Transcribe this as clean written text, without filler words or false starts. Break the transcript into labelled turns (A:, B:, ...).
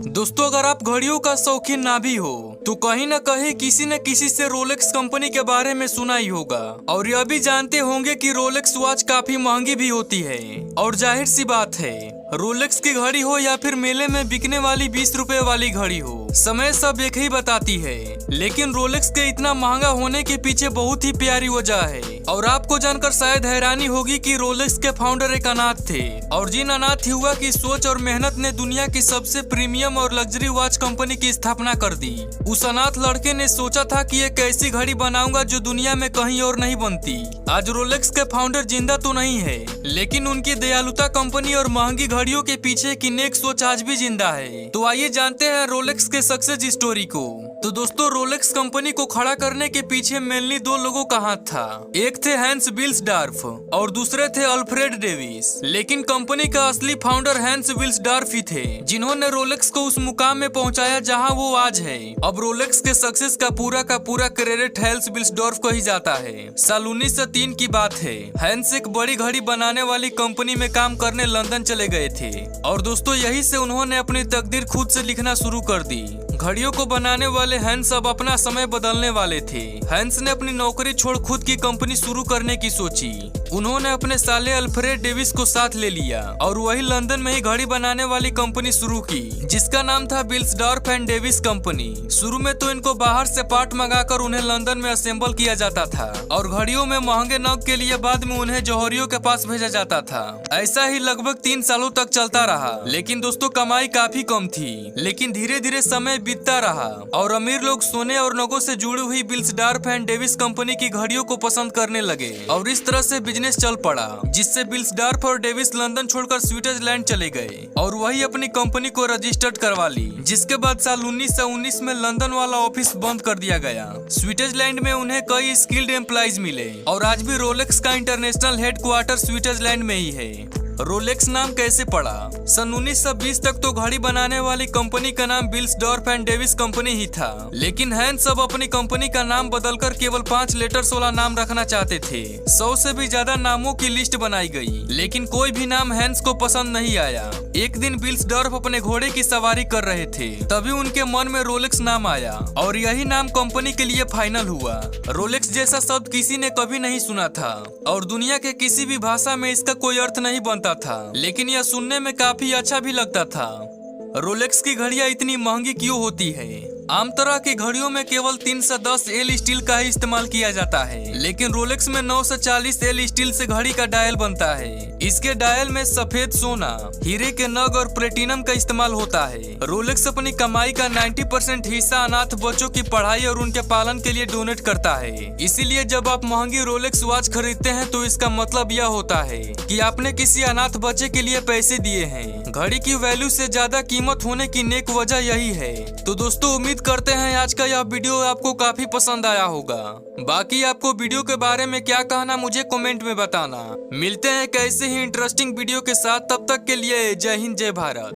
A: दोस्तों, अगर आप घड़ियों का शौकीन ना भी हो तो कहीं न कहीं किसी न किसी से रोलेक्स कंपनी के बारे में सुना ही होगा। और यह भी जानते होंगे कि रोलेक्स वॉच काफी महंगी भी होती है। और जाहिर सी बात है, रोलेक्स की घड़ी हो या फिर मेले में बिकने वाली 20 रुपए वाली घड़ी हो, समय सब एक ही बताती है। लेकिन रोलेक्स के इतना महंगा होने के पीछे बहुत ही प्यारी वजह है। और आपको जानकर शायद हैरानी होगी कि रोलेक्स के फाउंडर एक अनाथ थे, और जिन अनाथ युवा की सोच और मेहनत ने दुनिया की सबसे प्रीमियम और लग्जरी वॉच कंपनी की स्थापना कर दी। उस अनाथ लड़के ने सोचा था कि एक ऐसी घड़ी बनाऊंगा जो दुनिया में कहीं और नहीं बनती। आज रोलेक्स के फाउंडर जिंदा तो नहीं है, लेकिन उनकी दयालुता कंपनी और महंगी घड़ियों के पीछे की नेक सोच आज भी जिंदा है। तो आइए जानते हैं रोलेक्स के सक्सेस स्टोरी को। तो दोस्तों, रोलेक्स कंपनी को खड़ा करने के पीछे मेनली दो लोगों का हाथ था। एक थे हैंस विल्सडॉर्फ और दूसरे थे अल्फ्रेड डेविस। लेकिन कंपनी का असली फाउंडर हैंस विल्सडॉर्फ ही थे, जिन्होंने रोलेक्स को उस मुकाम में पहुंचाया जहां वो आज है। अब रोलेक्स के सक्सेस का पूरा क्रेडिट हैंस विल्सडॉर्फ को ही जाता है। साल 1903 की बात है। हैंस एक बड़ी घड़ी बनाने वाली कंपनी में काम करने लंदन चले गए थे। और दोस्तों, यही से उन्होंने अपनी तकदीर खुद से लिखना शुरू कर दी। घड़ियों को बनाने वाले हैंस अब अपना समय बदलने वाले थे। हैंस ने अपनी नौकरी छोड़ खुद की कंपनी शुरू करने की सोची। उन्होंने अपने साले अल्फ्रेड डेविस को साथ ले लिया और वही लंदन में ही घड़ी बनाने वाली कंपनी शुरू की, जिसका नाम था विल्सडॉर्फ एंड डेविस कंपनी। शुरू में तो इनको बाहर से पार्ट मंगाकर उन्हें लंदन में असेंबल किया जाता था और घड़ियों में महंगे नग के लिए बाद में उन्हें जौहरियों के पास भेजा जाता था। ऐसा ही लगभग 3 सालों तक चलता रहा। लेकिन दोस्तों, कमाई काफी कम थी। लेकिन धीरे धीरे समय बीतता रहा और अमीर लोग सोने और नगों से जुड़ी हुई विल्सडॉर्फ एंड डेविस कंपनी की घड़ियों को पसंद करने लगे। और इस तरह से बिजनेस चल पड़ा, जिससे विल्सडॉर्फ और डेविस लंदन छोड़कर स्विट्जरलैंड चले गए और वही अपनी कंपनी को रजिस्टर्ड करवा ली। जिसके बाद साल 1919 में लंदन वाला ऑफिस बंद कर दिया गया। स्विट्जरलैंड में उन्हें कई स्किल्ड एम्प्लॉइज मिले और आज भी रोलेक्स का इंटरनेशनल हेडक्वार्टर स्विट्जरलैंड में ही है। रोलेक्स नाम कैसे पड़ा? सन 1920 तक तो घड़ी बनाने वाली कंपनी का नाम विल्सडॉर्फ एंड डेविस कंपनी ही था। लेकिन हैंस अब अपनी कंपनी का नाम बदलकर केवल 5 लेटर्स वाला नाम रखना चाहते थे। 100 से भी ज्यादा नामों की लिस्ट बनाई गई, लेकिन कोई भी नाम हैंस को पसंद नहीं आया। एक दिन विल्सडॉर्फ अपने घोड़े की सवारी कर रहे थे, तभी उनके मन में रोलेक्स नाम आया और यही नाम कंपनी के लिए फाइनल हुआ। रोलेक्स जैसा शब्द किसी ने कभी नहीं सुना था और दुनिया के किसी भी भाषा में इसका कोई अर्थ नहीं बनता था, लेकिन यह सुनने में काफी अच्छा भी लगता था। रोलेक्स की घड़ियां इतनी महंगी क्यों होती है? आम तरह की घड़ियों में केवल 3 से 10 एल स्टील का ही इस्तेमाल किया जाता है, लेकिन रोलेक्स में 9 से 40 एल स्टील से घड़ी का डायल बनता है। इसके डायल में सफेद सोना, हीरे के नग और प्लेटिनम का इस्तेमाल होता है। रोलेक्स अपनी कमाई का 90% हिस्सा अनाथ बच्चों की पढ़ाई और उनके पालन के लिए डोनेट करता है। इसीलिए जब आप महंगी रोलेक्स वॉच खरीदते हैं तो इसका मतलब यह होता है कि आपने किसी अनाथ बच्चे के लिए पैसे दिए हैं। घड़ी की वैल्यू से ज्यादा कीमत होने की नेक वजह यही है। तो दोस्तों, उम्मीद करते हैं आज का यह वीडियो आपको काफी पसंद आया होगा। बाकी आपको वीडियो के बारे में क्या कहना मुझे कमेंट में बताना। मिलते हैं कैसे ही इंटरेस्टिंग वीडियो के साथ, तब तक के लिए जय हिंद जय भारत।